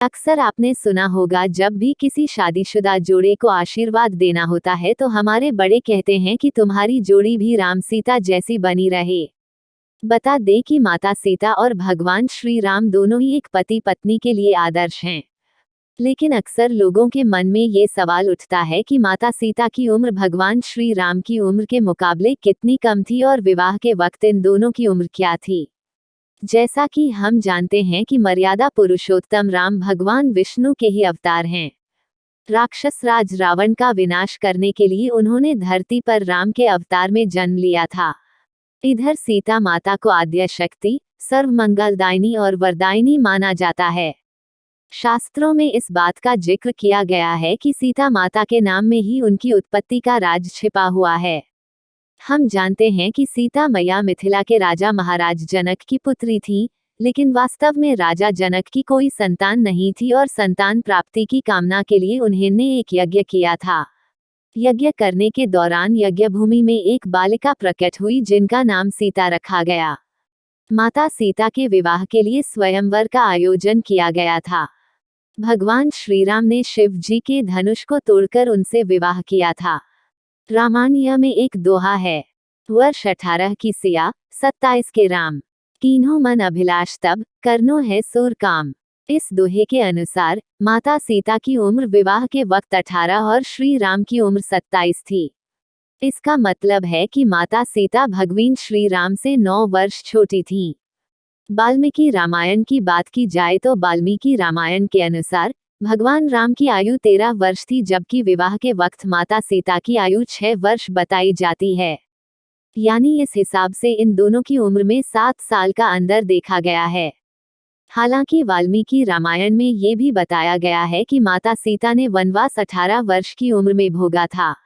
अक्सर आपने सुना होगा, जब भी किसी शादीशुदा जोड़े को आशीर्वाद देना होता है तो हमारे बड़े कहते हैं कि तुम्हारी जोड़ी भी राम सीता जैसी बनी रहे। बता दें कि माता सीता और भगवान श्री राम दोनों ही एक पति पत्नी के लिए आदर्श हैं। लेकिन अक्सर लोगों के मन में ये सवाल उठता है कि माता सीता की उम्र भगवान श्री राम की उम्र के मुकाबले कितनी कम थी और विवाह के वक्त इन दोनों की उम्र क्या थी। जैसा कि हम जानते हैं कि मर्यादा पुरुषोत्तम राम भगवान विष्णु के ही अवतार हैं। राक्षस राज रावण का विनाश करने के लिए उन्होंने धरती पर राम के अवतार में जन्म लिया था। इधर सीता माता को आद्य शक्ति, सर्वमंगलदायिनी और वरदायिनी माना जाता है। शास्त्रों में इस बात का जिक्र किया गया है कि सीता माता के नाम में ही उनकी उत्पत्ति का राज छिपा हुआ है। हम जानते हैं कि सीता मैया मिथिला के राजा महाराज जनक की पुत्री थी, लेकिन वास्तव में राजा जनक की कोई संतान नहीं थी और संतान प्राप्ति की कामना के लिए उन्होंने एक यज्ञ किया था। यज्ञ करने के दौरान यज्ञ भूमि में एक बालिका प्रकट हुई जिनका नाम सीता रखा गया। माता सीता के विवाह के लिए स्वयंवर का आयोजन किया गया था। भगवान श्री राम ने शिव जी के धनुष को तोड़कर उनसे विवाह किया था। रामायण में एक दोहा है, वर्ष 18 की सिया, 27 के राम, कीन्हो मन अभिलाष तब, करनो है सोर काम। इस दोहे के अनुसार माता सीता की उम्र विवाह के वक्त 18 और श्री राम की उम्र 27 थी। इसका मतलब है कि माता सीता भगवान श्री राम से 9 वर्ष छोटी थीं। वाल्मीकि रामायण की बात की जाए तो वाल्मीकि रामायण के अनुसार भगवान राम की आयु 13 वर्ष थी, जबकि विवाह के वक्त माता सीता की आयु 6 वर्ष बताई जाती है। यानी इस हिसाब से इन दोनों की उम्र में 7 साल का अंतर देखा गया है। हालांकि वाल्मीकि रामायण में ये भी बताया गया है कि माता सीता ने वनवास 18 वर्ष की उम्र में भोगा था।